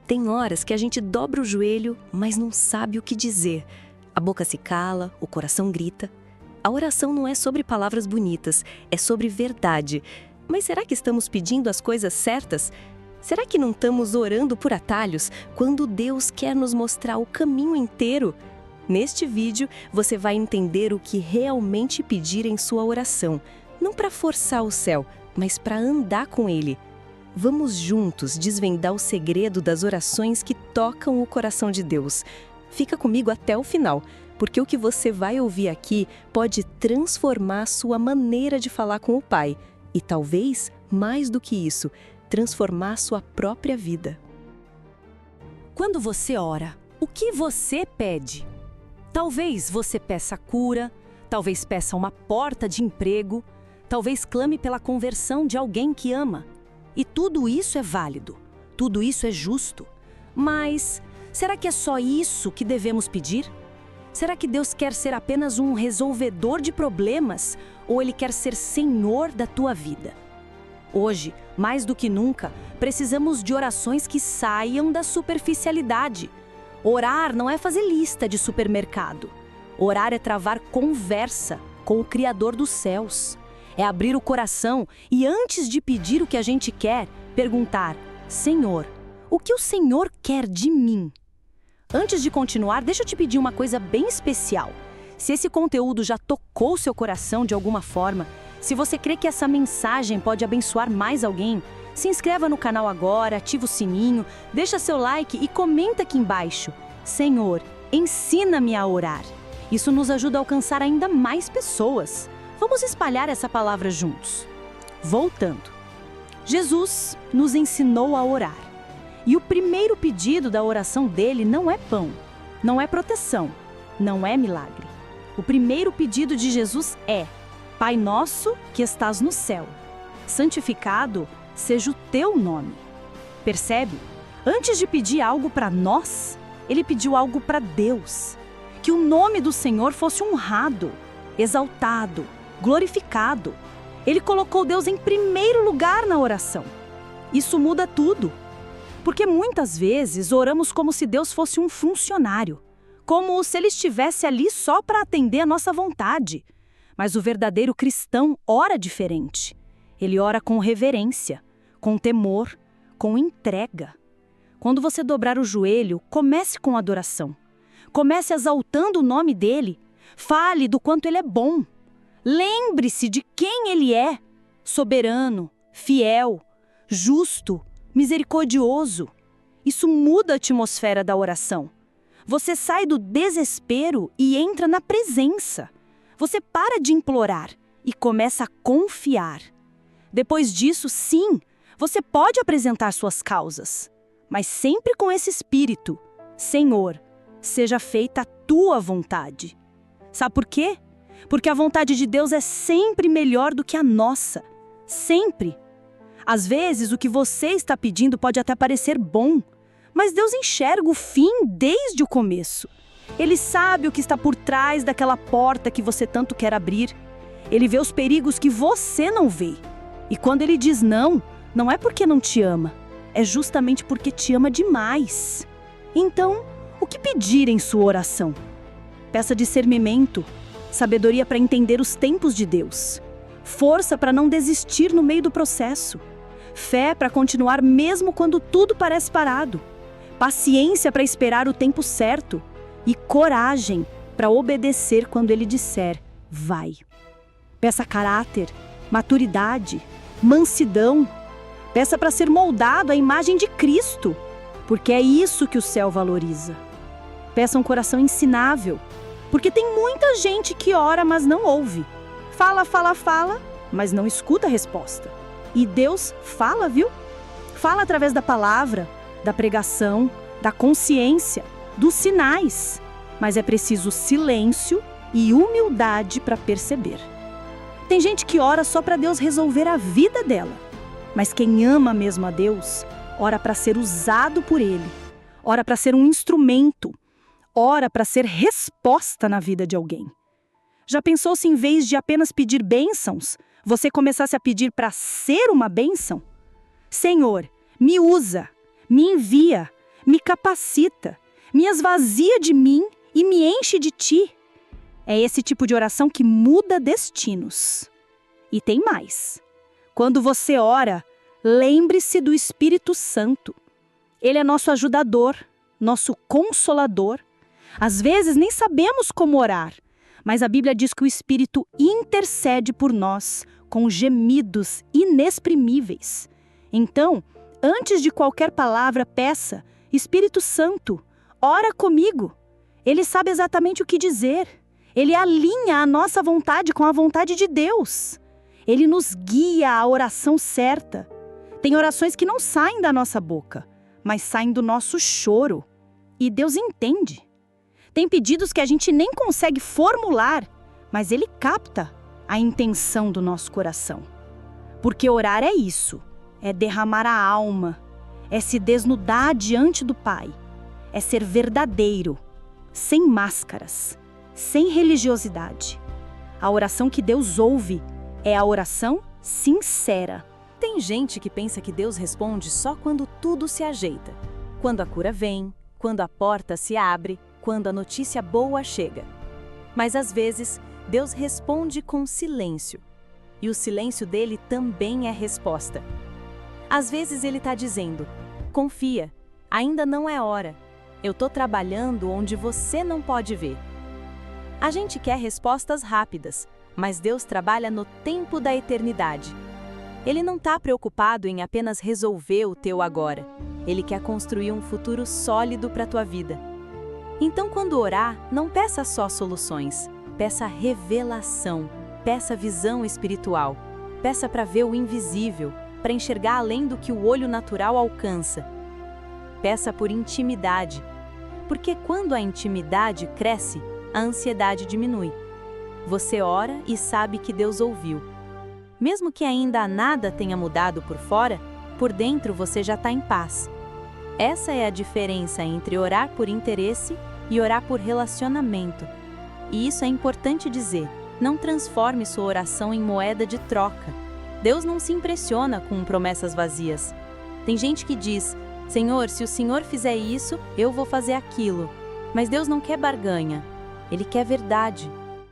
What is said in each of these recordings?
Tem horas que a gente dobra o joelho, mas não sabe o que dizer. A boca se cala, o coração grita. A oração não é sobre palavras bonitas, é sobre verdade. Mas será que estamos pedindo as coisas certas? Será que não estamos orando por atalhos, quando Deus quer nos mostrar o caminho inteiro? Neste vídeo, você vai entender o que realmente pedir em sua oração. Não para forçar o céu, mas para andar com Ele. Vamos juntos desvendar o segredo das orações que tocam o coração de Deus. Fica comigo até o final, porque o que você vai ouvir aqui pode transformar sua maneira de falar com o Pai. E talvez, mais do que isso, transformar sua própria vida. Quando você ora, o que você pede? Talvez você peça cura, talvez peça uma porta de emprego, talvez clame pela conversão de alguém que ama. E tudo isso é válido, tudo isso é justo. Mas será que é só isso que devemos pedir? Será que Deus quer ser apenas um resolvedor de problemas ou Ele quer ser Senhor da tua vida? Hoje, mais do que nunca, precisamos de orações que saiam da superficialidade. Orar não é fazer lista de supermercado. Orar é travar conversa com o Criador dos céus. É abrir o coração e, antes de pedir o que a gente quer, perguntar: Senhor, o que o Senhor quer de mim? Antes de continuar, deixa eu te pedir uma coisa bem especial. Se esse conteúdo já tocou seu coração de alguma forma, se você crê que essa mensagem pode abençoar mais alguém, se inscreva no canal agora, ativa o sininho, deixa seu like e comenta aqui embaixo: Senhor, ensina-me a orar. Isso nos ajuda a alcançar ainda mais pessoas. Vamos espalhar essa palavra juntos. Voltando. Jesus nos ensinou a orar. E o primeiro pedido da oração dele não é pão, não é proteção, não é milagre. O primeiro pedido de Jesus é: Pai nosso que estás no céu, santificado seja o teu nome. Percebe? Antes de pedir algo para nós, ele pediu algo para Deus. Que o nome do Senhor fosse honrado, exaltado, glorificado. Ele colocou Deus em primeiro lugar na oração. Isso muda tudo. Porque muitas vezes oramos como se Deus fosse um funcionário, como se Ele estivesse ali só para atender a nossa vontade. Mas o verdadeiro cristão ora diferente. Ele ora com reverência, com temor, com entrega. Quando você dobrar o joelho, comece com adoração. Comece exaltando o nome dEle. Fale do quanto Ele é bom. Lembre-se de quem Ele é: soberano, fiel, justo, misericordioso. Isso muda a atmosfera da oração. Você sai do desespero e entra na presença. Você para de implorar e começa a confiar. Depois disso, sim, você pode apresentar suas causas, mas sempre com esse espírito: Senhor, seja feita a tua vontade. Sabe por quê? Porque a vontade de Deus é sempre melhor do que a nossa. Sempre. Às vezes, o que você está pedindo pode até parecer bom, mas Deus enxerga o fim desde o começo. Ele sabe o que está por trás daquela porta que você tanto quer abrir. Ele vê os perigos que você não vê. E quando Ele diz não, não é porque não te ama, é justamente porque te ama demais. Então, o que pedir em sua oração? Peça discernimento, sabedoria para entender os tempos de Deus, força para não desistir no meio do processo, fé para continuar mesmo quando tudo parece parado, paciência para esperar o tempo certo e coragem para obedecer quando Ele disser vai. Peça caráter, maturidade, mansidão. Peça para ser moldado à imagem de Cristo, porque é isso que o céu valoriza. Peça um coração ensinável, porque tem muita gente que ora, mas não ouve. Fala, fala, fala, mas não escuta a resposta. E Deus fala, viu? Fala através da palavra, da pregação, da consciência, dos sinais. Mas é preciso silêncio e humildade para perceber. Tem gente que ora só para Deus resolver a vida dela. Mas quem ama mesmo a Deus, ora para ser usado por Ele. Ora para ser um instrumento. Ora para ser resposta na vida de alguém. Já pensou se em vez de apenas pedir bênçãos, você começasse a pedir para ser uma bênção? Senhor, me usa, me envia, me capacita, me esvazia de mim e me enche de ti. É esse tipo de oração que muda destinos. E tem mais. Quando você ora, lembre-se do Espírito Santo. Ele é nosso ajudador, nosso consolador. Às vezes nem sabemos como orar, mas a Bíblia diz que o Espírito intercede por nós com gemidos inexprimíveis. Então, antes de qualquer palavra, peça: Espírito Santo, ora comigo. Ele sabe exatamente o que dizer. Ele alinha a nossa vontade com a vontade de Deus. Ele nos guia à oração certa. Tem orações que não saem da nossa boca, mas saem do nosso choro. E Deus entende. Tem pedidos que a gente nem consegue formular, mas Ele capta a intenção do nosso coração. Porque orar é isso, é derramar a alma, é se desnudar diante do Pai, é ser verdadeiro, sem máscaras, sem religiosidade. A oração que Deus ouve é a oração sincera. Tem gente que pensa que Deus responde só quando tudo se ajeita. Quando a cura vem, quando a porta se abre, quando a notícia boa chega. Mas às vezes, Deus responde com silêncio. E o silêncio dele também é resposta. Às vezes ele está dizendo: confia, ainda não é hora. Eu estou trabalhando onde você não pode ver. A gente quer respostas rápidas, mas Deus trabalha no tempo da eternidade. Ele não está preocupado em apenas resolver o teu agora. Ele quer construir um futuro sólido para a tua vida. Então, quando orar, não peça só soluções. Peça revelação, peça visão espiritual. Peça para ver o invisível, para enxergar além do que o olho natural alcança. Peça por intimidade, porque quando a intimidade cresce, a ansiedade diminui. Você ora e sabe que Deus ouviu. Mesmo que ainda nada tenha mudado por fora, por dentro você já está em paz. Essa é a diferença entre orar por interesse e orar por relacionamento. E isso é importante dizer. Não transforme sua oração em moeda de troca. Deus não se impressiona com promessas vazias. Tem gente que diz: Senhor, se o Senhor fizer isso, eu vou fazer aquilo. Mas Deus não quer barganha. Ele quer verdade.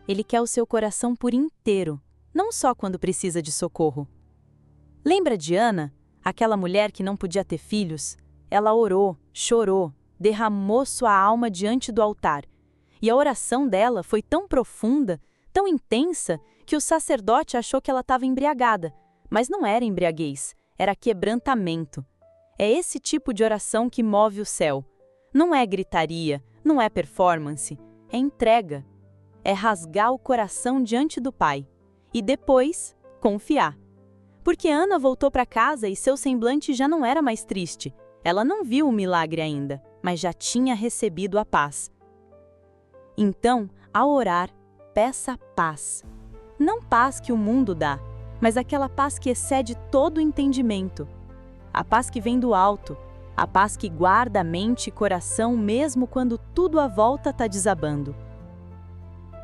Ele quer o seu coração por inteiro, não só quando precisa de socorro. Lembra de Ana, aquela mulher que não podia ter filhos? Ela orou, chorou, derramou sua alma diante do altar. E a oração dela foi tão profunda, tão intensa, que o sacerdote achou que ela estava embriagada. Mas não era embriaguez, era quebrantamento. É esse tipo de oração que move o céu. Não é gritaria, não é performance, é entrega. É rasgar o coração diante do Pai. E depois, confiar. Porque Ana voltou para casa e seu semblante já não era mais triste. Ela não viu o milagre ainda, mas já tinha recebido a paz. Então, ao orar, peça paz. Não paz que o mundo dá, mas aquela paz que excede todo o entendimento. A paz que vem do alto, a paz que guarda a mente e coração mesmo quando tudo à volta está desabando.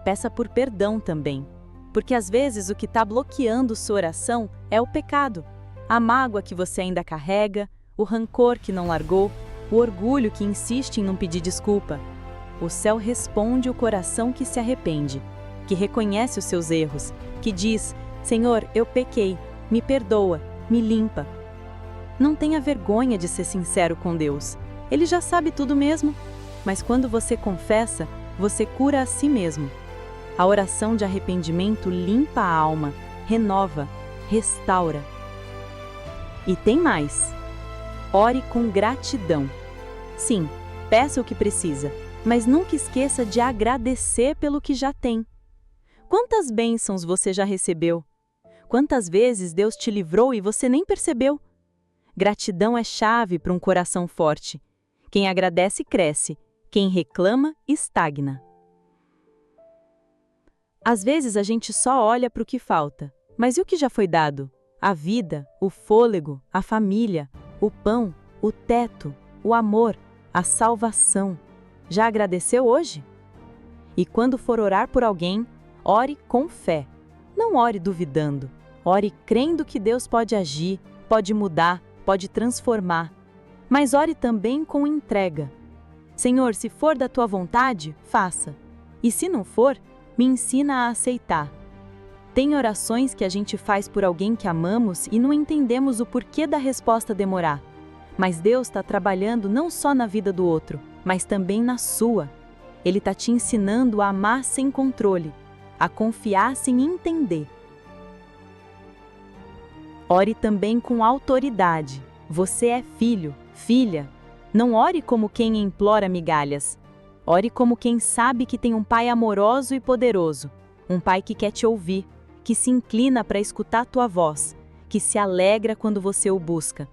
Peça por perdão também, porque às vezes o que está bloqueando sua oração é o pecado, a mágoa que você ainda carrega, o rancor que não largou, o orgulho que insiste em não pedir desculpa. O céu responde o coração que se arrepende, que reconhece os seus erros, que diz: Senhor, eu pequei, me perdoa, me limpa. Não tenha vergonha de ser sincero com Deus. Ele já sabe tudo mesmo. Mas quando você confessa, você cura a si mesmo. A oração de arrependimento limpa a alma, renova, restaura. E tem mais. Ore com gratidão. Sim, peça o que precisa, mas nunca esqueça de agradecer pelo que já tem. Quantas bênçãos você já recebeu? Quantas vezes Deus te livrou e você nem percebeu? Gratidão é chave para um coração forte. Quem agradece, cresce. Quem reclama, estagna. Às vezes a gente só olha para o que falta. Mas e o que já foi dado? A vida, o fôlego, a família, o pão, o teto, o amor, a salvação. Já agradeceu hoje? E quando for orar por alguém, ore com fé. Não ore duvidando. Ore crendo que Deus pode agir, pode mudar, pode transformar. mas ore também com entrega. Senhor, se for da tua vontade, faça. E se não for, me ensina a aceitar. Tem orações que a gente faz por alguém que amamos e não entendemos o porquê da resposta demorar. Mas Deus está trabalhando não só na vida do outro, mas também na sua. Ele está te ensinando a amar sem controle, a confiar sem entender. Ore também com autoridade. Você é filho, filha. Não ore como quem implora migalhas. Ore como quem sabe que tem um pai amoroso e poderoso. Um pai que quer te ouvir, que se inclina para escutar tua voz, que se alegra quando você o busca.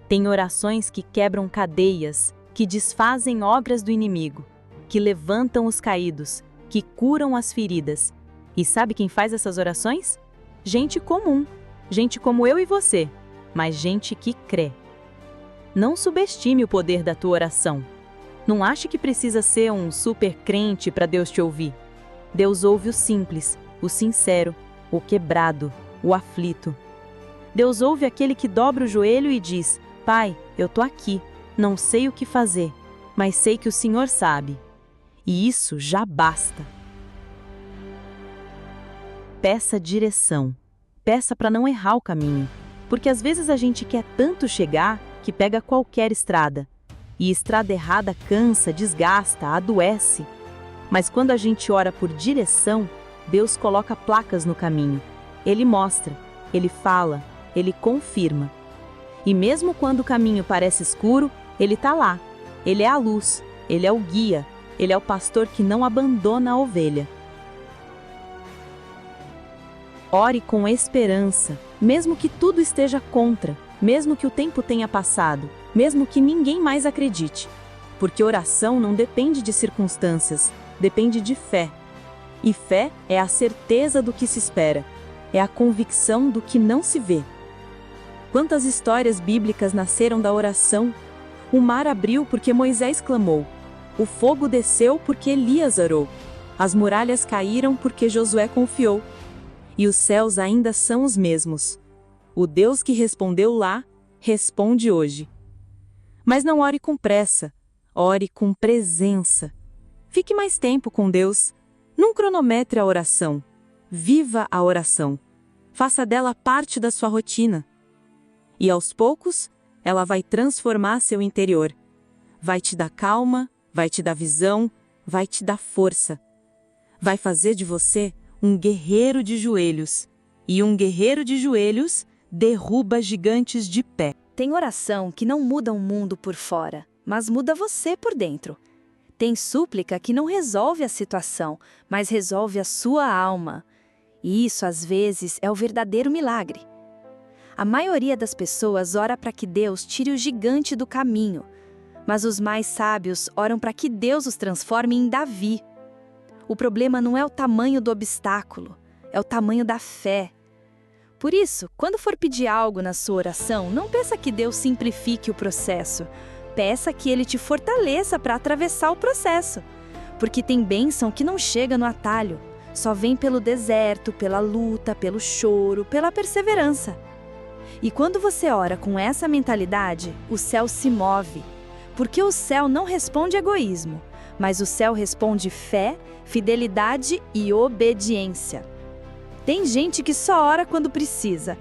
Tem orações que quebram cadeias, que desfazem obras do inimigo, que levantam os caídos, que curam as feridas. E sabe quem faz essas orações? Gente comum, gente como eu e você, mas gente que crê. Não subestime o poder da tua oração. Não ache que precisa ser um super crente para Deus te ouvir. Deus ouve o simples, o sincero, o quebrado, o aflito. Deus ouve aquele que dobra o joelho e diz: Pai, eu tô aqui, não sei o que fazer, mas sei que o Senhor sabe. E isso já basta. Peça direção. Peça para não errar o caminho, porque às vezes a gente quer tanto chegar que pega qualquer estrada. E estrada errada cansa, desgasta, adoece. Mas quando a gente ora por direção, Deus coloca placas no caminho. Ele mostra, Ele fala, Ele confirma. E mesmo quando o caminho parece escuro, Ele está lá. Ele é a luz, Ele é o guia, Ele é o pastor que não abandona a ovelha. Ore com esperança, mesmo que tudo esteja contra, mesmo que o tempo tenha passado, mesmo que ninguém mais acredite. Porque oração não depende de circunstâncias, depende de fé. E fé é a certeza do que se espera, é a convicção do que não se vê. Quantas histórias bíblicas nasceram da oração? O mar abriu porque Moisés clamou. O fogo desceu porque Elias orou. As muralhas caíram porque Josué confiou. E os céus ainda são os mesmos. O Deus que respondeu lá, responde hoje. Mas não ore com pressa, ore com presença. Fique mais tempo com Deus. Não cronometre a oração. Viva a oração. Faça dela parte da sua rotina. E aos poucos, ela vai transformar seu interior. Vai te dar calma, vai te dar visão, vai te dar força. Vai fazer de você um guerreiro de joelhos. E um guerreiro de joelhos derruba gigantes de pé. Tem oração que não muda o mundo por fora, mas muda você por dentro. Tem súplica que não resolve a situação, mas resolve a sua alma. E isso, às vezes, é o verdadeiro milagre. A maioria das pessoas ora para que Deus tire o gigante do caminho, mas os mais sábios oram para que Deus os transforme em Davi. O problema não é o tamanho do obstáculo, é o tamanho da fé. Por isso, quando for pedir algo na sua oração, não peça que Deus simplifique o processo. Peça que Ele te fortaleça para atravessar o processo. Porque tem bênção que não chega no atalho, só vem pelo deserto, pela luta, pelo choro, pela perseverança. E quando você ora com essa mentalidade, o céu se move. Porque o céu não responde egoísmo, mas o céu responde fé, fidelidade e obediência. Tem gente que só ora quando precisa,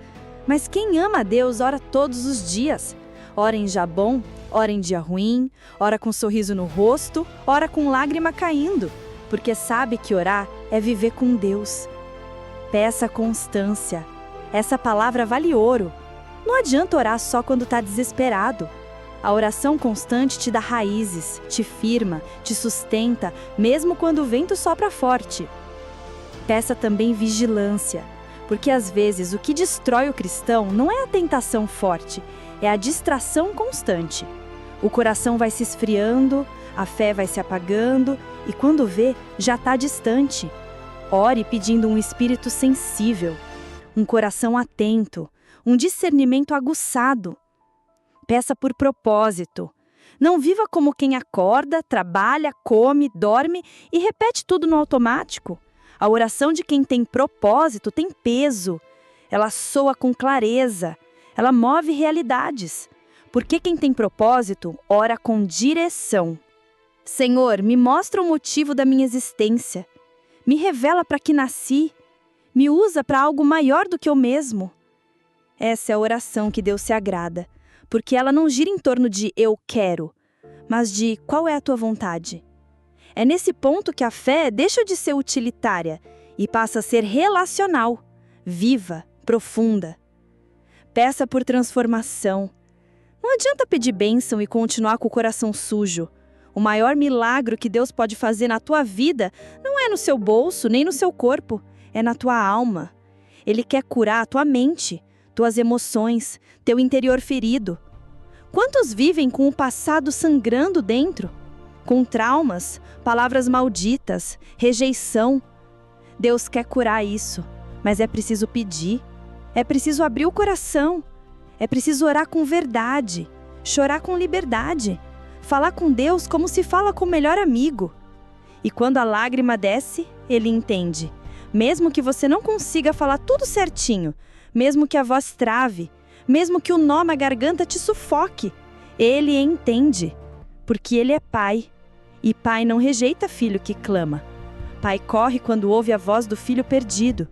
mas quem ama a Deus ora todos os dias. Ora em dia bom, ora em dia ruim, ora com sorriso no rosto, ora com lágrima caindo, porque sabe que orar é viver com Deus. Peça constância. Essa palavra vale ouro. Não adianta orar só quando está desesperado. A oração constante te dá raízes, te firma, te sustenta, mesmo quando o vento sopra forte. Peça também vigilância, porque às vezes o que destrói o cristão não é a tentação forte, é a distração constante. O coração vai se esfriando, a fé vai se apagando e quando vê, já está distante. Ore pedindo um espírito sensível, um coração atento, um discernimento aguçado. Peça por propósito. Não viva como quem acorda, trabalha, come, dorme e repete tudo no automático. A oração de quem tem propósito tem peso. Ela soa com clareza. Ela move realidades. Porque quem tem propósito, ora com direção. Senhor, me mostra o motivo da minha existência. Me revela para que nasci. Me usa para algo maior do que eu mesmo. Essa é a oração que Deus se agrada, porque ela não gira em torno de eu quero, mas de qual é a tua vontade. É nesse ponto que a fé deixa de ser utilitária e passa a ser relacional, viva, profunda. Peça por transformação. Não adianta pedir bênção e continuar com o coração sujo. O maior milagre que Deus pode fazer na tua vida não é no seu bolso, nem no seu corpo, é na tua alma. Ele quer curar a tua mente, tuas emoções, teu interior ferido. Quantos vivem com o passado sangrando dentro? Com traumas, palavras malditas, rejeição. Deus quer curar isso, mas é preciso pedir. É preciso abrir o coração. É preciso orar com verdade, chorar com liberdade, falar com Deus como se fala com o melhor amigo. E quando a lágrima desce, Ele entende. Mesmo que você não consiga falar tudo certinho, mesmo que a voz trave, mesmo que o nó na garganta te sufoque, Ele entende, porque Ele é Pai. E Pai não rejeita filho que clama. Pai corre quando ouve a voz do filho perdido.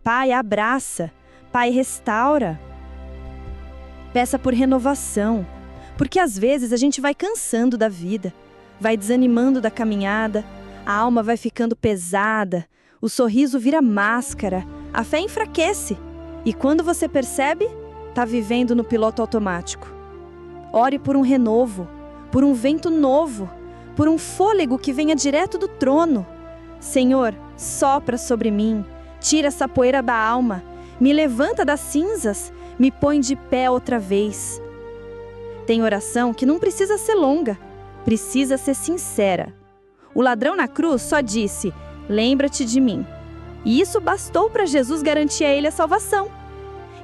Pai abraça. Pai restaura. Peça por renovação, porque às vezes a gente vai cansando da vida, vai desanimando da caminhada, a alma vai ficando pesada, o sorriso vira máscara, a fé enfraquece. E quando você percebe, está vivendo no piloto automático. Ore por um renovo, por um vento novo, por um fôlego que venha direto do trono. Senhor, sopra sobre mim, tira essa poeira da alma, me levanta das cinzas, me põe de pé outra vez. Tem oração que não precisa ser longa, precisa ser sincera. O ladrão na cruz só disse, lembra-te de mim. E isso bastou para Jesus garantir a ele a salvação.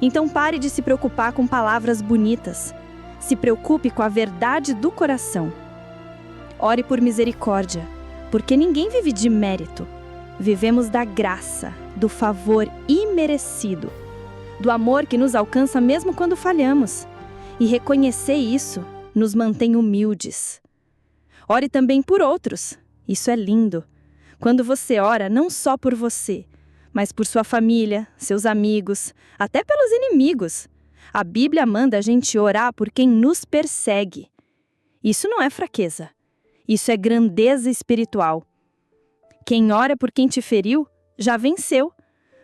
Então pare de se preocupar com palavras bonitas. Se preocupe com a verdade do coração. Ore por misericórdia, porque ninguém vive de mérito. Vivemos da graça, do favor imerecido, do amor que nos alcança mesmo quando falhamos. E reconhecer isso nos mantém humildes. Ore também por outros. Isso é lindo. Quando você ora não só por você, mas por sua família, seus amigos, até pelos inimigos. A Bíblia manda a gente orar por quem nos persegue. Isso não é fraqueza. Isso é grandeza espiritual. Quem ora por quem te feriu, já venceu,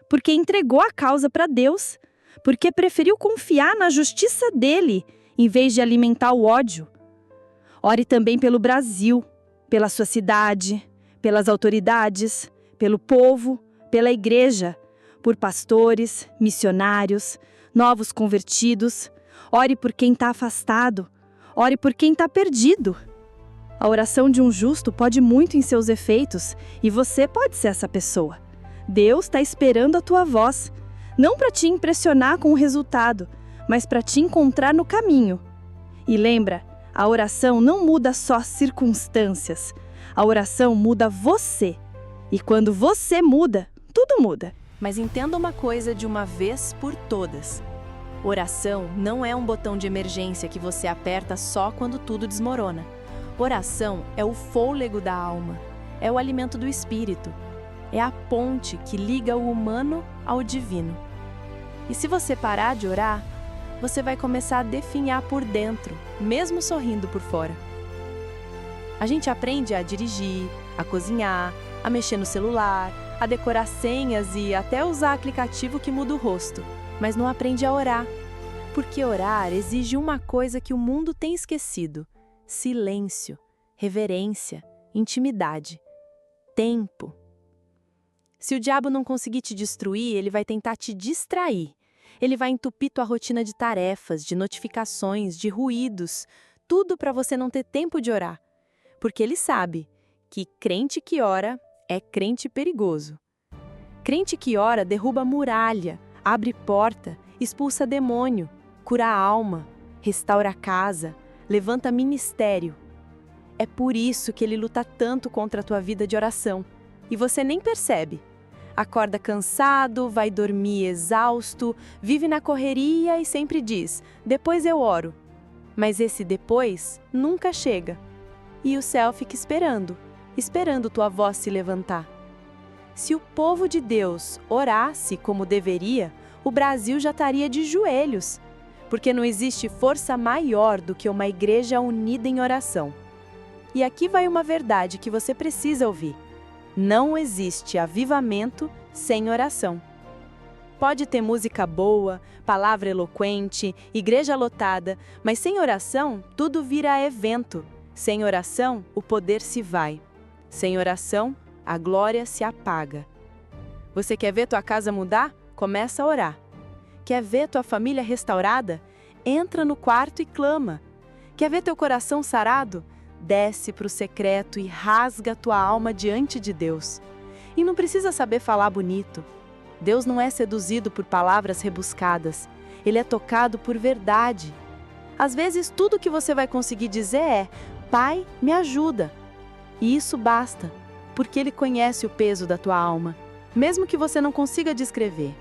porque entregou a causa para Deus, porque preferiu confiar na justiça dele, em vez de alimentar o ódio. Ore também pelo Brasil, pela sua cidade, pelas autoridades, pelo povo, pela igreja, por pastores, missionários, novos convertidos. Ore por quem está afastado, ore por quem está perdido. A oração de um justo pode muito em seus efeitos, e você pode ser essa pessoa. Deus está esperando a tua voz, não para te impressionar com o resultado, mas para te encontrar no caminho. E lembra, a oração não muda só circunstâncias, a oração muda você. E quando você muda, tudo muda. Mas entenda uma coisa de uma vez por todas. Oração não é um botão de emergência que você aperta só quando tudo desmorona. Oração é o fôlego da alma, é o alimento do espírito, é a ponte que liga o humano ao divino. E se você parar de orar, você vai começar a definhar por dentro, mesmo sorrindo por fora. A gente aprende a dirigir, a cozinhar, a mexer no celular, a decorar senhas e até usar aplicativo que muda o rosto, mas não aprende a orar. Porque orar exige uma coisa que o mundo tem esquecido: silêncio, reverência, intimidade, tempo. Se o diabo não conseguir te destruir, ele vai tentar te distrair. Ele vai entupir tua rotina de tarefas, de notificações, de ruídos, tudo para você não ter tempo de orar. Porque ele sabe que crente que ora é crente perigoso. Crente que ora derruba muralha, abre porta, expulsa demônio, cura a alma, restaura a casa, levanta ministério. É por isso que ele luta tanto contra a tua vida de oração. E você nem percebe. Acorda cansado, vai dormir exausto, vive na correria e sempre diz, depois eu oro. Mas esse depois nunca chega. E o céu fica esperando tua voz se levantar. Se o povo de Deus orasse como deveria, o Brasil já estaria de joelhos, porque não existe força maior do que uma igreja unida em oração. E aqui vai uma verdade que você precisa ouvir. Não existe avivamento sem oração. Pode ter música boa, palavra eloquente, igreja lotada, mas sem oração, tudo vira evento. Sem oração, o poder se vai. Sem oração, a glória se apaga. Você quer ver tua casa mudar? Começa a orar. Quer ver tua família restaurada? Entra no quarto e clama. Quer ver teu coração sarado? Desce para o secreto e rasga tua alma diante de Deus. E não precisa saber falar bonito. Deus não é seduzido por palavras rebuscadas. Ele é tocado por verdade. Às vezes, tudo que você vai conseguir dizer é: Pai, me ajuda. E isso basta, porque Ele conhece o peso da tua alma, mesmo que você não consiga descrever.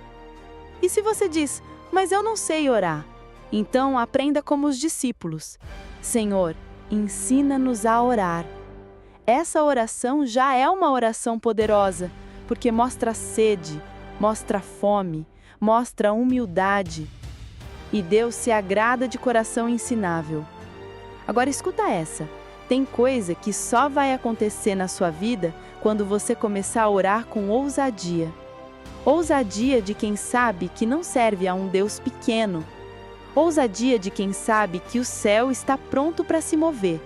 E se você diz: mas eu não sei orar, então aprenda como os discípulos. Senhor, ensina-nos a orar. Essa oração já é uma oração poderosa, porque mostra sede, mostra fome, mostra humildade. E Deus se agrada de coração ensinável. Agora escuta essa. Tem coisa que só vai acontecer na sua vida quando você começar a orar com ousadia. Ousadia de quem sabe que não serve a um Deus pequeno. Ousadia de quem sabe que o céu está pronto para se mover,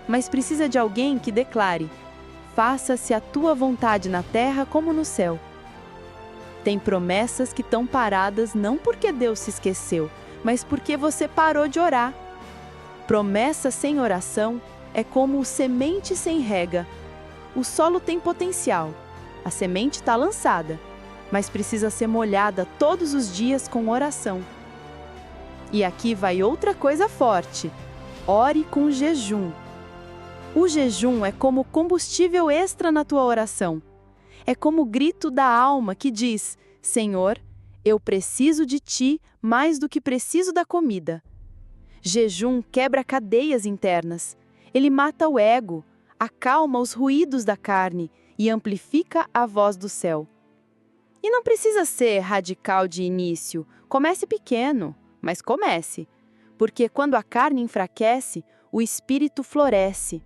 mas precisa de alguém que declare: faça-se a tua vontade na terra como no céu. Tem promessas que estão paradas não porque Deus se esqueceu, mas porque você parou de orar. Promessa sem oração é como semente sem rega. O solo tem potencial, a semente está lançada, mas precisa ser molhada todos os dias com oração. E aqui vai outra coisa forte: ore com jejum. O jejum é como combustível extra na tua oração. É como o grito da alma que diz: Senhor, eu preciso de Ti mais do que preciso da comida. Jejum quebra cadeias internas. Ele mata o ego, acalma os ruídos da carne e amplifica a voz do céu. E não precisa ser radical de início. Comece pequeno, mas comece. Porque quando a carne enfraquece, o espírito floresce.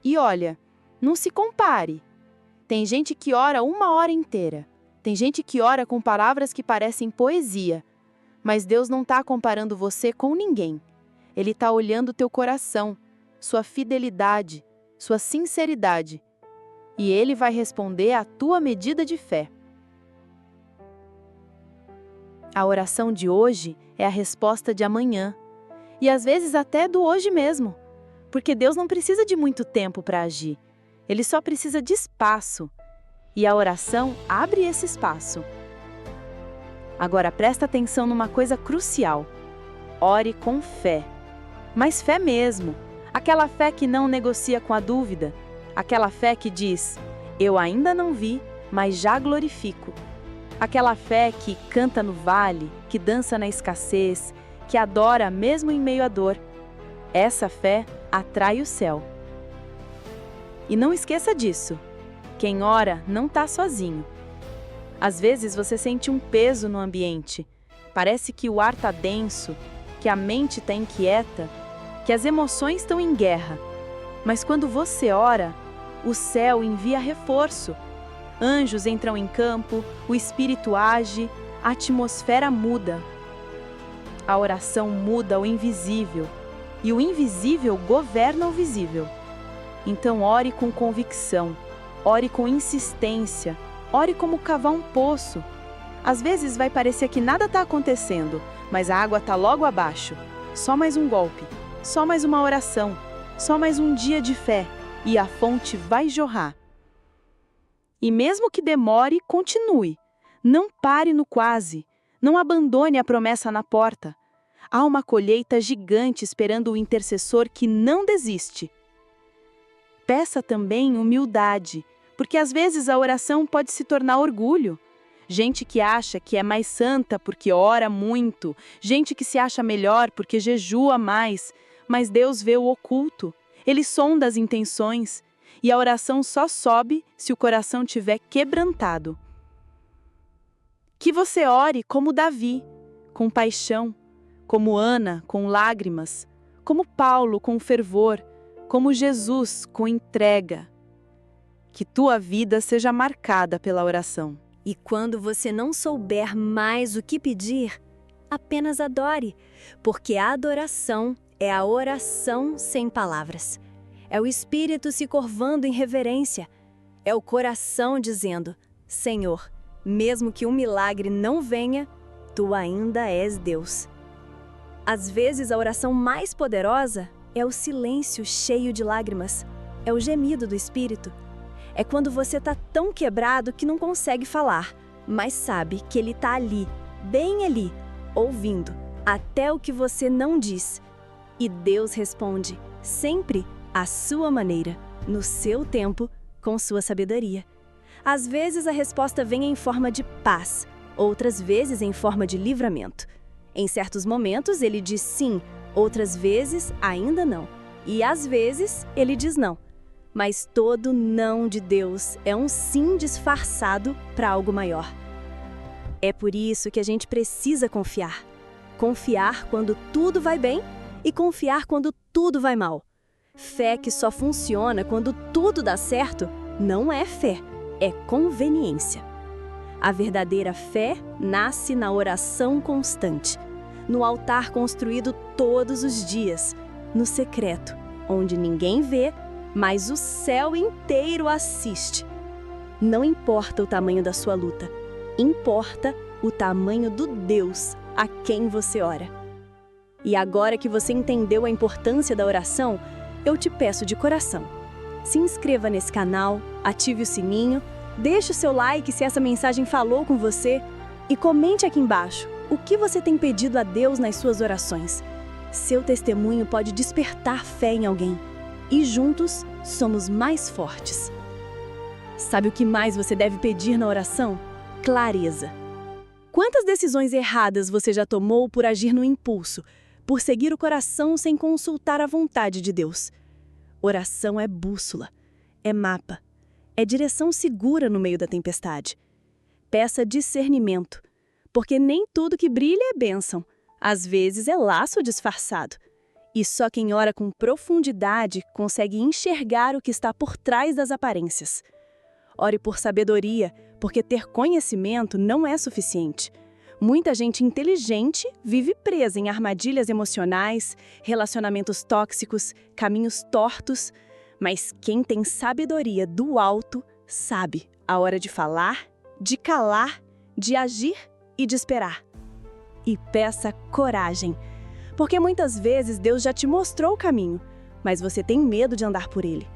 E olha, não se compare. Tem gente que ora 1 hora inteira. Tem gente que ora com palavras que parecem poesia. Mas Deus não está comparando você com ninguém. Ele está olhando teu coração, sua fidelidade, sua sinceridade. E Ele vai responder à tua medida de fé. A oração de hoje é a resposta de amanhã. E às vezes até do hoje mesmo. Porque Deus não precisa de muito tempo para agir. Ele só precisa de espaço. E a oração abre esse espaço. Agora presta atenção numa coisa crucial. Ore com fé. Mas fé mesmo. Aquela fé que não negocia com a dúvida. Aquela fé que diz: eu ainda não vi, mas já glorifico. Aquela fé que canta no vale, que dança na escassez, que adora mesmo em meio à dor. Essa fé atrai o céu. E não esqueça disso. Quem ora não está sozinho. Às vezes você sente um peso no ambiente. Parece que o ar está denso, que a mente está inquieta, que as emoções estão em guerra. Mas quando você ora, o céu envia reforço. Anjos entram em campo, o espírito age, a atmosfera muda. A oração muda o invisível, e o invisível governa o visível. Então ore com convicção, ore com insistência, ore como cavar um poço. Às vezes vai parecer que nada está acontecendo, mas a água está logo abaixo. Só mais um golpe, só mais uma oração, só mais um dia de fé, e a fonte vai jorrar. E mesmo que demore, continue. Não pare no quase. Não abandone a promessa na porta. Há uma colheita gigante esperando o intercessor que não desiste. Peça também humildade, porque às vezes a oração pode se tornar orgulho. gente que acha que é mais santa porque ora muito, gente que se acha melhor porque jejua mais, mas Deus vê o oculto, Ele sonda as intenções, e a oração só sobe se o coração tiver quebrantado. Que você ore como Davi, com paixão, como Ana, com lágrimas, como Paulo, com fervor, como Jesus, com entrega. Que tua vida seja marcada pela oração. E quando você não souber mais o que pedir, apenas adore, porque a adoração é a oração sem palavras. É o espírito se curvando em reverência. É o coração dizendo: Senhor, mesmo que um milagre não venha, Tu ainda és Deus. Às vezes, a oração mais poderosa é o silêncio cheio de lágrimas. É o gemido do espírito. É quando você está tão quebrado que não consegue falar, mas sabe que Ele está ali, bem ali, ouvindo, até o que você não diz. E Deus responde, sempre à sua maneira, no seu tempo, com sua sabedoria. Às vezes a resposta vem em forma de paz, outras vezes em forma de livramento. Em certos momentos Ele diz sim, outras vezes ainda não. E às vezes Ele diz não. Mas todo não de Deus é um sim disfarçado para algo maior. É por isso que a gente precisa confiar. Confiar quando tudo vai bem e confiar quando tudo vai mal. Fé que só funciona quando tudo dá certo não é fé, é conveniência. A verdadeira fé nasce na oração constante, no altar construído todos os dias, no secreto, onde ninguém vê, mas o céu inteiro assiste. Não importa o tamanho da sua luta, importa o tamanho do Deus a quem você ora. E agora que você entendeu a importância da oração, eu te peço de coração, se inscreva nesse canal, ative o sininho, deixe o seu like se essa mensagem falou com você e comente aqui embaixo o que você tem pedido a Deus nas suas orações. Seu testemunho pode despertar fé em alguém e juntos somos mais fortes. Sabe o que mais você deve pedir na oração? Clareza. Quantas decisões erradas você já tomou por agir no impulso, por seguir o coração sem consultar a vontade de Deus? Oração é bússola, é mapa, é direção segura no meio da tempestade. Peça discernimento, porque nem tudo que brilha é bênção, às vezes é laço disfarçado. E só quem ora com profundidade consegue enxergar o que está por trás das aparências. Ore por sabedoria, porque ter conhecimento não é suficiente. Muita gente inteligente vive presa em armadilhas emocionais, relacionamentos tóxicos, caminhos tortos. Mas quem tem sabedoria do alto sabe a hora de falar, de calar, de agir e de esperar. E peça coragem, porque muitas vezes Deus já te mostrou o caminho, mas você tem medo de andar por ele.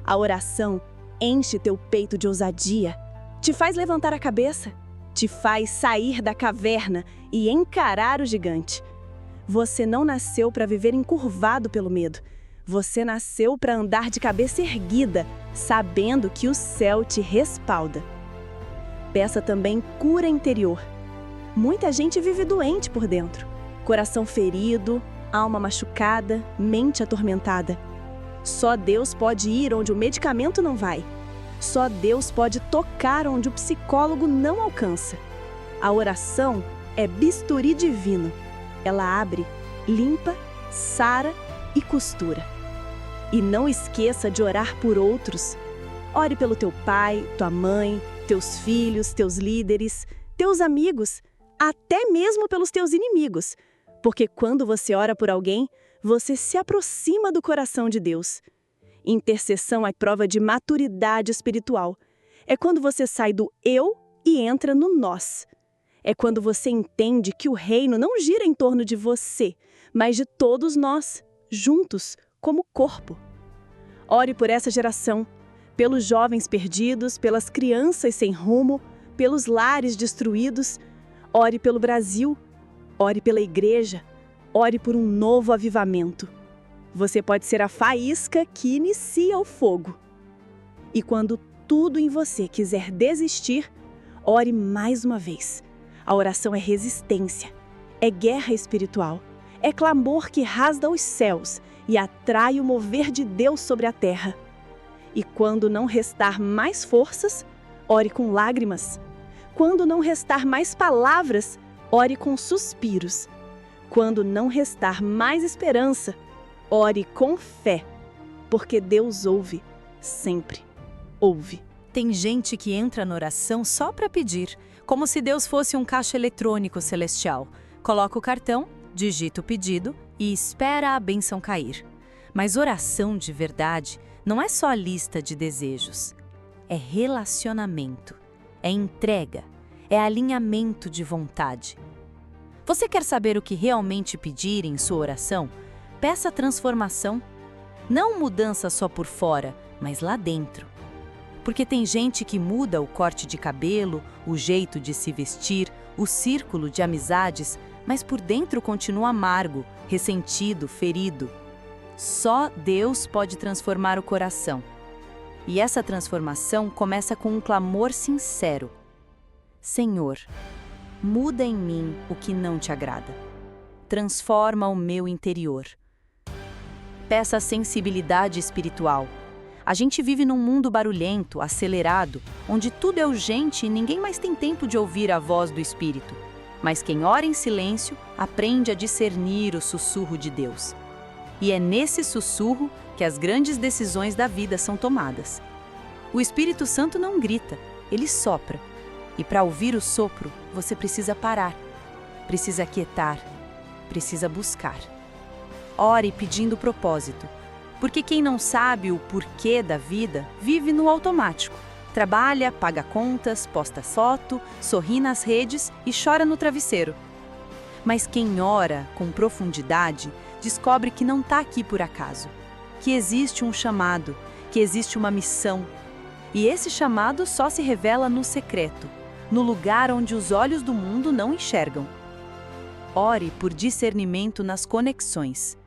A oração enche teu peito de ousadia, te faz levantar a cabeça, te faz sair da caverna e encarar o gigante. Você não nasceu para viver encurvado pelo medo. Você nasceu para andar de cabeça erguida, sabendo que o céu te respalda. Peça também cura interior. Muita gente vive doente por dentro. Coração ferido, alma machucada, mente atormentada. Só Deus pode ir onde o medicamento não vai. Só Deus pode tocar onde o psicólogo não alcança. A oração é bisturi divino. Ela abre, limpa, sara e costura. E não esqueça de orar por outros. Ore pelo teu pai, tua mãe, teus filhos, teus líderes, teus amigos, até mesmo pelos teus inimigos. Porque quando você ora por alguém, você se aproxima do coração de Deus. Intercessão é prova de maturidade espiritual. É quando você sai do eu e entra no nós. É quando você entende que o reino não gira em torno de você, mas de todos nós, juntos, como corpo. Ore por essa geração, pelos jovens perdidos, pelas crianças sem rumo, pelos lares destruídos. Ore pelo Brasil, ore pela igreja, ore por um novo avivamento. Você pode ser a faísca que inicia o fogo. E quando tudo em você quiser desistir, ore mais uma vez. A oração é resistência, é guerra espiritual, é clamor que rasga os céus e atrai o mover de Deus sobre a terra. E quando não restar mais forças, ore com lágrimas. Quando não restar mais palavras, ore com suspiros. Quando não restar mais esperança, ore com fé, porque Deus ouve, sempre ouve. Tem gente que entra na oração só para pedir, como se Deus fosse um caixa eletrônico celestial. Coloca o cartão, digita o pedido e espera a bênção cair. Mas oração de verdade não é só lista de desejos. É relacionamento, é entrega, é alinhamento de vontade. Você quer saber o que realmente pedir em sua oração? Peça transformação. Não mudança só por fora, mas lá dentro. Porque tem gente que muda o corte de cabelo, o jeito de se vestir, o círculo de amizades, mas por dentro continua amargo, ressentido, ferido. Só Deus pode transformar o coração. E essa transformação começa com um clamor sincero. Senhor, muda em mim o que não te agrada. Transforma o meu interior. Peça sensibilidade espiritual. A gente vive num mundo barulhento, acelerado, onde tudo é urgente e ninguém mais tem tempo de ouvir a voz do Espírito. Mas quem ora em silêncio aprende a discernir o sussurro de Deus. E é nesse sussurro que as grandes decisões da vida são tomadas. O Espírito Santo não grita, ele sopra. E para ouvir o sopro, você precisa parar, precisa aquietar, precisa buscar. Ore pedindo propósito, porque quem não sabe o porquê da vida vive no automático. Trabalha, paga contas, posta foto, sorri nas redes e chora no travesseiro. Mas quem ora com profundidade descobre que não está aqui por acaso, que existe um chamado, que existe uma missão. E esse chamado só se revela no secreto, no lugar onde os olhos do mundo não enxergam. Ore por discernimento nas conexões.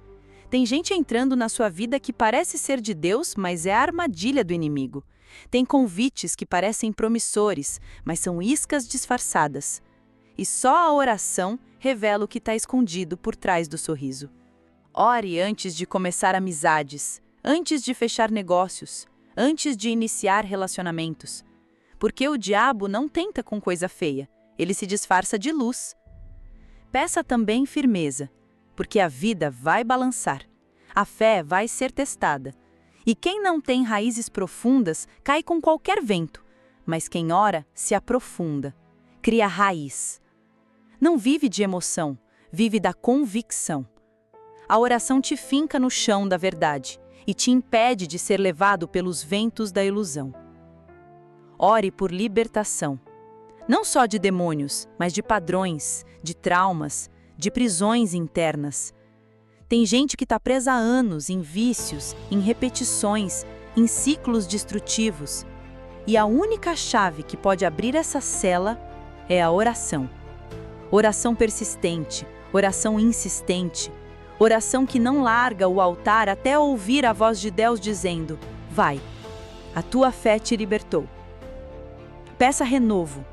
Tem gente entrando na sua vida que parece ser de Deus, mas é a armadilha do inimigo. Tem convites que parecem promissores, mas são iscas disfarçadas. E só a oração revela o que está escondido por trás do sorriso. Ore antes de começar amizades, antes de fechar negócios, antes de iniciar relacionamentos. Porque o diabo não tenta com coisa feia, ele se disfarça de luz. Peça também firmeza, porque a vida vai balançar, a fé vai ser testada. E quem não tem raízes profundas cai com qualquer vento, mas quem ora se aprofunda, cria raiz. Não vive de emoção, vive da convicção. A oração te finca no chão da verdade e te impede de ser levado pelos ventos da ilusão. Ore por libertação, não só de demônios, mas de padrões, de traumas, de prisões internas. Tem gente que está presa há anos em vícios, em repetições, em ciclos destrutivos. E a única chave que pode abrir essa cela é a oração. Oração persistente, oração insistente, oração que não larga o altar até ouvir a voz de Deus dizendo: vai, a tua fé te libertou. Peça renovo,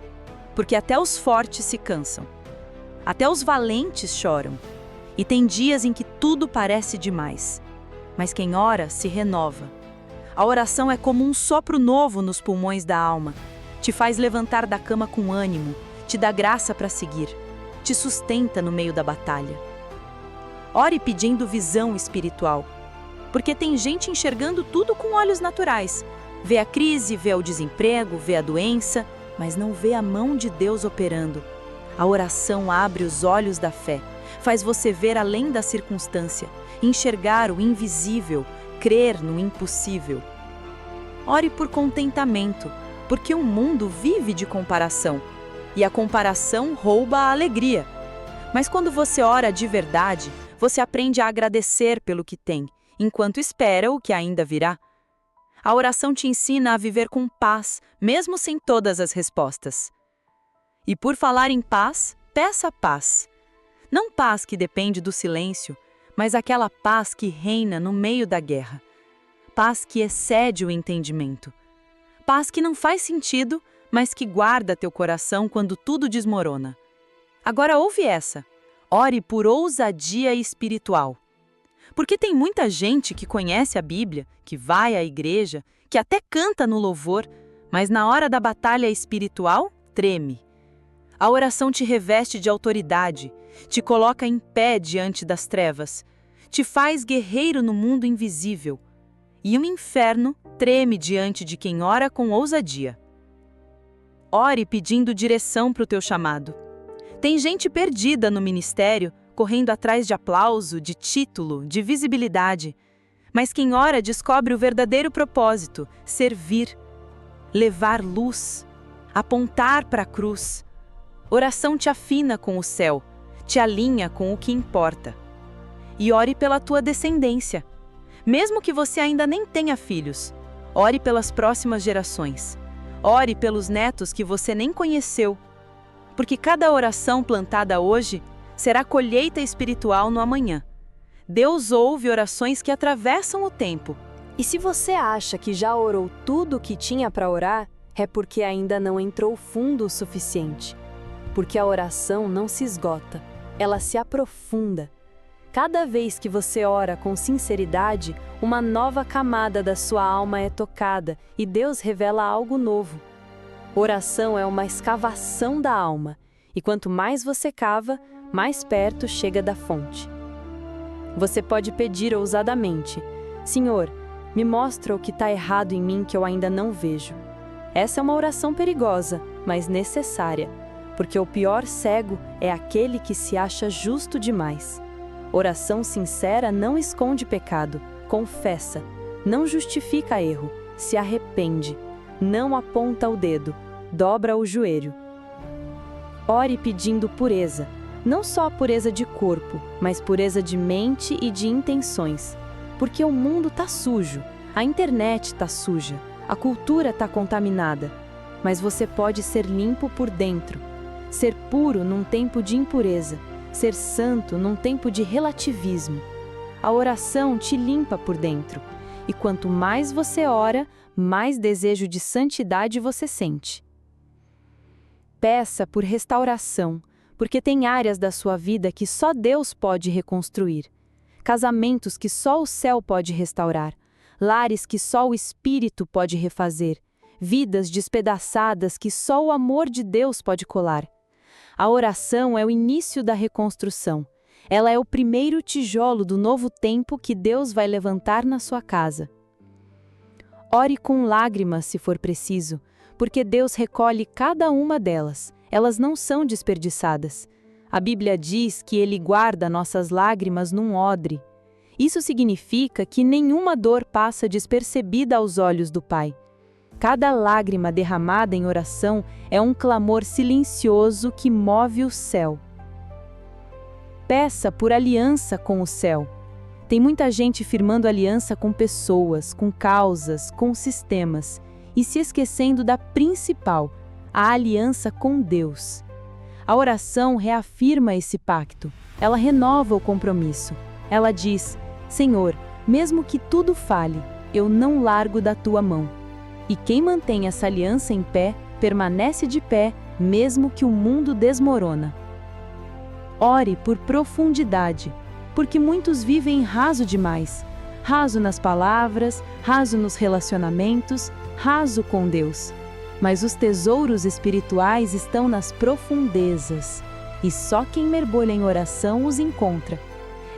porque até os fortes se cansam, até os valentes choram. E tem dias em que tudo parece demais, mas quem ora se renova. A oração é como um sopro novo nos pulmões da alma, te faz levantar da cama com ânimo, te dá graça para seguir, te sustenta no meio da batalha. Ore pedindo visão espiritual, porque tem gente enxergando tudo com olhos naturais. Vê a crise, vê o desemprego, vê a doença, mas não vê a mão de Deus operando. A oração abre os olhos da fé, faz você ver além da circunstância, enxergar o invisível, crer no impossível. Ore por contentamento, porque o mundo vive de comparação, e a comparação rouba a alegria. Mas quando você ora de verdade, você aprende a agradecer pelo que tem, enquanto espera o que ainda virá. A oração te ensina a viver com paz, mesmo sem todas as respostas. E por falar em paz, peça paz. Não paz que depende do silêncio, mas aquela paz que reina no meio da guerra. Paz que excede o entendimento. Paz que não faz sentido, mas que guarda teu coração quando tudo desmorona. Agora ouve essa. Ore por ousadia espiritual. Porque tem muita gente que conhece a Bíblia, que vai à igreja, que até canta no louvor, mas na hora da batalha espiritual, treme. A oração te reveste de autoridade, te coloca em pé diante das trevas, te faz guerreiro no mundo invisível. E o inferno treme diante de quem ora com ousadia. Ore pedindo direção para o teu chamado. Tem gente perdida no ministério, correndo atrás de aplauso, de título, de visibilidade. Mas quem ora descobre o verdadeiro propósito: servir, levar luz, apontar para a cruz. Oração te afina com o céu, te alinha com o que importa. E ore pela tua descendência. Mesmo que você ainda nem tenha filhos, ore pelas próximas gerações. Ore pelos netos que você nem conheceu. Porque cada oração plantada hoje será colheita espiritual no amanhã. Deus ouve orações que atravessam o tempo. E se você acha que já orou tudo o que tinha para orar, é porque ainda não entrou fundo o suficiente. Porque a oração não se esgota, ela se aprofunda. Cada vez que você ora com sinceridade, uma nova camada da sua alma é tocada e Deus revela algo novo. Oração é uma escavação da alma, e quanto mais você cava, mais perto chega da fonte. Você pode pedir ousadamente: Senhor, me mostra o que está errado em mim que eu ainda não vejo. Essa é uma oração perigosa, mas necessária, porque o pior cego é aquele que se acha justo demais. Oração sincera não esconde pecado, confessa, não justifica erro, se arrepende, não aponta o dedo, dobra o joelho. Ore pedindo pureza, não só pureza de corpo, mas pureza de mente e de intenções. Porque o mundo está sujo, a internet está suja, a cultura está contaminada. Mas você pode ser limpo por dentro, ser puro num tempo de impureza, ser santo num tempo de relativismo. A oração te limpa por dentro, e quanto mais você ora, mais desejo de santidade você sente. Peça por restauração, porque tem áreas da sua vida que só Deus pode reconstruir. Casamentos que só o céu pode restaurar. Lares que só o Espírito pode refazer. Vidas despedaçadas que só o amor de Deus pode colar. A oração é o início da reconstrução. Ela é o primeiro tijolo do novo tempo que Deus vai levantar na sua casa. Ore com lágrimas se for preciso, porque Deus recolhe cada uma delas. Elas não são desperdiçadas. A Bíblia diz que Ele guarda nossas lágrimas num odre. Isso significa que nenhuma dor passa despercebida aos olhos do Pai. Cada lágrima derramada em oração é um clamor silencioso que move o céu. Peça por aliança com o céu. Tem muita gente firmando aliança com pessoas, com causas, com sistemas, e se esquecendo da principal, a aliança com Deus. A oração reafirma esse pacto, ela renova o compromisso. Ela diz: Senhor, mesmo que tudo falhe, eu não largo da tua mão. E quem mantém essa aliança em pé, permanece de pé, mesmo que o mundo desmorona. Ore por profundidade, porque muitos vivem raso demais. Raso nas palavras, raso nos relacionamentos, raso com Deus. Mas os tesouros espirituais estão nas profundezas, e só quem mergulha em oração os encontra.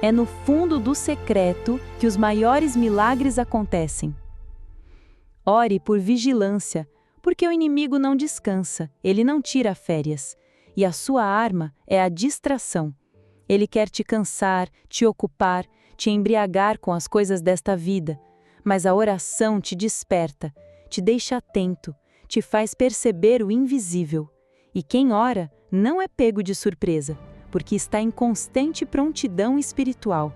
É no fundo do secreto que os maiores milagres acontecem. Ore por vigilância, porque o inimigo não descansa, ele não tira férias, e a sua arma é a distração. Ele quer te cansar, te ocupar, te embriagar com as coisas desta vida, mas a oração te desperta, te deixa atento, te faz perceber o invisível. E quem ora não é pego de surpresa, porque está em constante prontidão espiritual.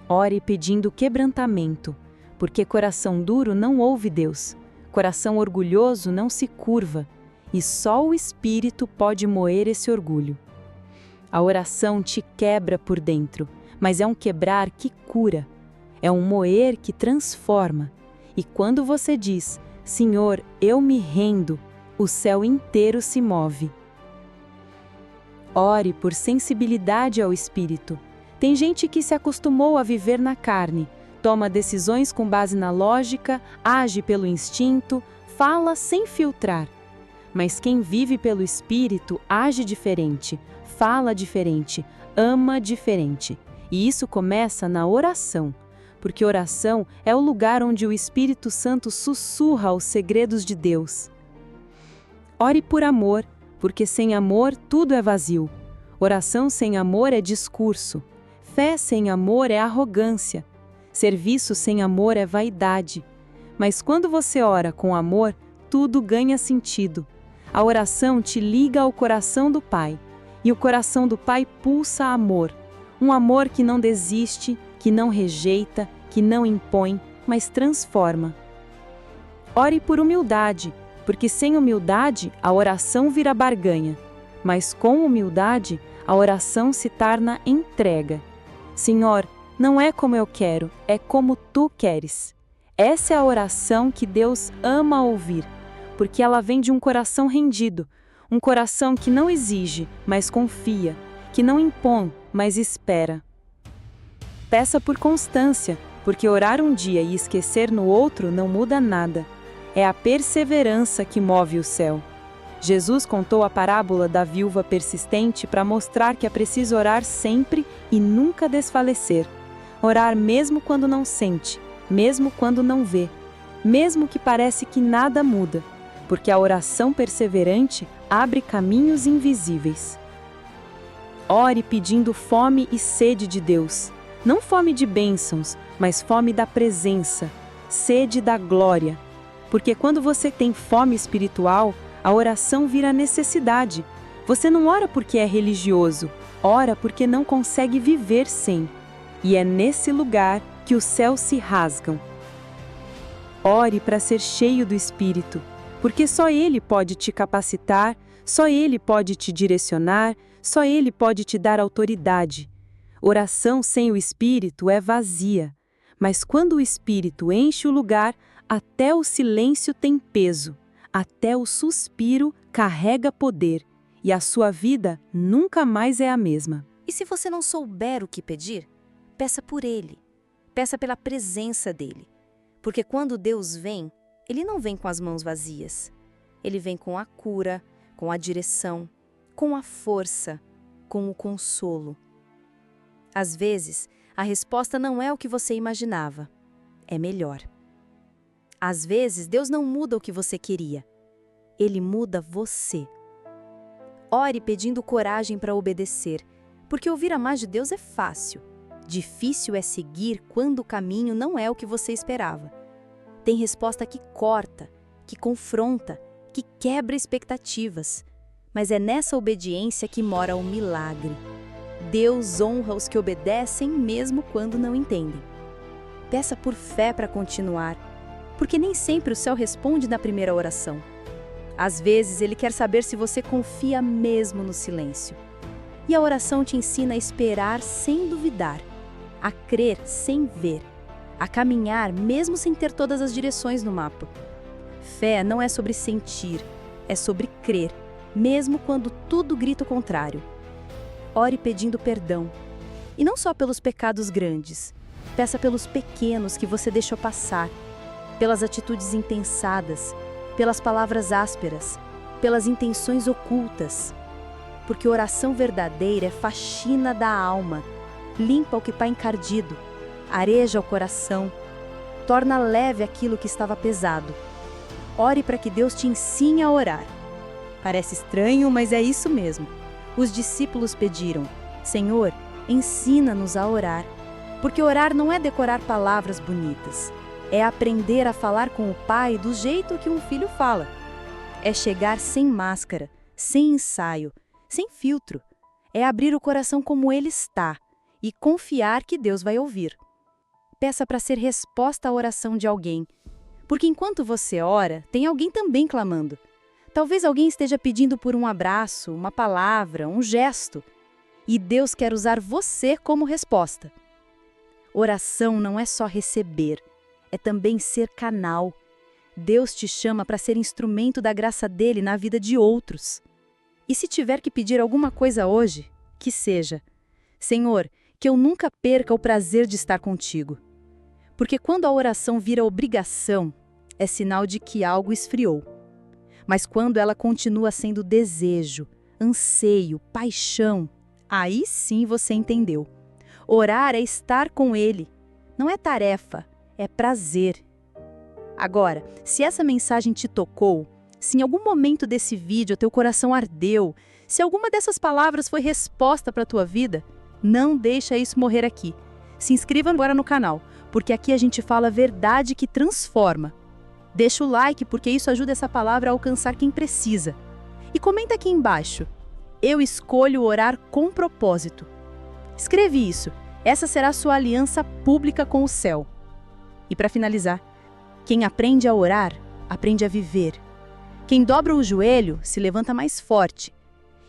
Ore pedindo quebrantamento, porque coração duro não ouve Deus, coração orgulhoso não se curva, e só o Espírito pode moer esse orgulho. A oração te quebra por dentro, mas é um quebrar que cura, é um moer que transforma. E quando você diz: Senhor, eu me rendo, o céu inteiro se move. Ore por sensibilidade ao Espírito. Tem gente que se acostumou a viver na carne, toma decisões com base na lógica, age pelo instinto, fala sem filtrar. Mas quem vive pelo Espírito age diferente, fala diferente, ama diferente. E isso começa na oração, porque oração é o lugar onde o Espírito Santo sussurra os segredos de Deus. Ore por amor, porque sem amor tudo é vazio. Oração sem amor é discurso. Fé sem amor é arrogância. Serviço sem amor é vaidade. Mas quando você ora com amor, tudo ganha sentido. A oração te liga ao coração do Pai. E o coração do Pai pulsa amor. Um amor que não desiste, que não rejeita, que não impõe, mas transforma. Ore por humildade, porque sem humildade a oração vira barganha. Mas com humildade, a oração se torna entrega. Senhor, não é como eu quero, é como Tu queres. Essa é a oração que Deus ama ouvir, porque ela vem de um coração rendido, um coração que não exige, mas confia, que não impõe, mas espera. Peça por constância, porque orar um dia e esquecer no outro não muda nada. É a perseverança que move o céu. Jesus contou a parábola da viúva persistente para mostrar que é preciso orar sempre e nunca desfalecer. Orar mesmo quando não sente, mesmo quando não vê, mesmo que parece que nada muda, porque a oração perseverante abre caminhos invisíveis. Ore pedindo fome e sede de Deus, não fome de bênçãos, mas fome da presença, sede da glória. Porque quando você tem fome espiritual, a oração vira necessidade. Você não ora porque é religioso, ora porque não consegue viver sem. E é nesse lugar que os céus se rasgam. Ore para ser cheio do Espírito, porque só Ele pode te capacitar, só Ele pode te direcionar, só Ele pode te dar autoridade. Oração sem o Espírito é vazia, mas quando o Espírito enche o lugar, até o silêncio tem peso. Até o suspiro carrega poder, e a sua vida nunca mais é a mesma. E se você não souber o que pedir, peça por Ele. Peça pela presença dEle. Porque quando Deus vem, Ele não vem com as mãos vazias. Ele vem com a cura, com a direção, com a força, com o consolo. Às vezes, a resposta não é o que você imaginava. É melhor. Às vezes, Deus não muda o que você queria. Ele muda você. Ore pedindo coragem para obedecer, porque ouvir a voz de Deus é fácil. Difícil é seguir quando o caminho não é o que você esperava. Tem resposta que corta, que confronta, que quebra expectativas. Mas é nessa obediência que mora o milagre. Deus honra os que obedecem mesmo quando não entendem. Peça por fé para continuar, porque nem sempre o céu responde na primeira oração. Às vezes, Ele quer saber se você confia mesmo no silêncio. E a oração te ensina a esperar sem duvidar, a crer sem ver, a caminhar mesmo sem ter todas as direções no mapa. Fé não é sobre sentir, é sobre crer, mesmo quando tudo grita o contrário. Ore pedindo perdão, e não só pelos pecados grandes, peça pelos pequenos que você deixou passar, pelas atitudes impensadas, pelas palavras ásperas, pelas intenções ocultas. Porque oração verdadeira é faxina da alma, limpa o que está encardido, areja o coração, torna leve aquilo que estava pesado. Ore para que Deus te ensine a orar. Parece estranho, mas é isso mesmo. Os discípulos pediram: Senhor, ensina-nos a orar. Porque orar não é decorar palavras bonitas. É aprender a falar com o Pai do jeito que um filho fala. É chegar sem máscara, sem ensaio, sem filtro. É abrir o coração como ele está e confiar que Deus vai ouvir. Peça para ser resposta à oração de alguém. Porque enquanto você ora, tem alguém também clamando. Talvez alguém esteja pedindo por um abraço, uma palavra, um gesto. E Deus quer usar você como resposta. Oração não é só receber, é também ser canal. Deus te chama para ser instrumento da graça dele na vida de outros. E se tiver que pedir alguma coisa hoje, que seja: Senhor, que eu nunca perca o prazer de estar contigo. Porque quando a oração vira obrigação, é sinal de que algo esfriou. Mas quando ela continua sendo desejo, anseio, paixão, aí sim você entendeu. Orar é estar com Ele. Não é tarefa, é prazer. Agora, se essa mensagem te tocou, se em algum momento desse vídeo teu coração ardeu, se alguma dessas palavras foi resposta para a tua vida, não deixa isso morrer aqui. Se inscreva agora no canal, porque aqui a gente fala a verdade que transforma. Deixa o like, porque isso ajuda essa palavra a alcançar quem precisa. E comenta aqui embaixo: eu escolho orar com propósito. Escreve isso. Essa será a sua aliança pública com o céu. E para finalizar, quem aprende a orar, aprende a viver. Quem dobra o joelho, se levanta mais forte.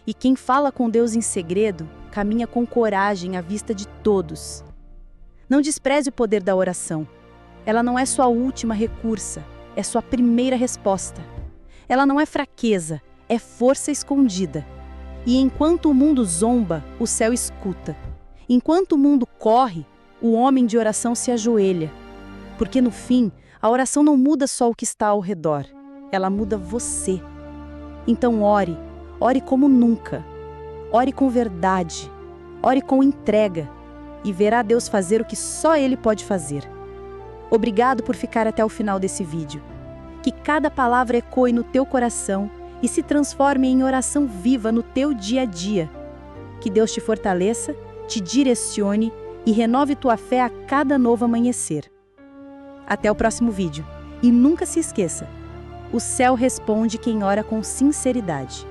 E quem fala com Deus em segredo, caminha com coragem à vista de todos. Não despreze o poder da oração. Ela não é sua última recurso, é sua primeira resposta. Ela não é fraqueza, é força escondida. E enquanto o mundo zomba, o céu escuta. Enquanto o mundo corre, o homem de oração se ajoelha. Porque no fim, a oração não muda só o que está ao redor, ela muda você. Então ore, ore como nunca. Ore com verdade, ore com entrega, e verá Deus fazer o que só Ele pode fazer. Obrigado por ficar até o final desse vídeo. Que cada palavra ecoe no teu coração e se transforme em oração viva no teu dia a dia. Que Deus te fortaleça, te direcione e renove tua fé a cada novo amanhecer. Até o próximo vídeo. E nunca se esqueça: o céu responde quem ora com sinceridade.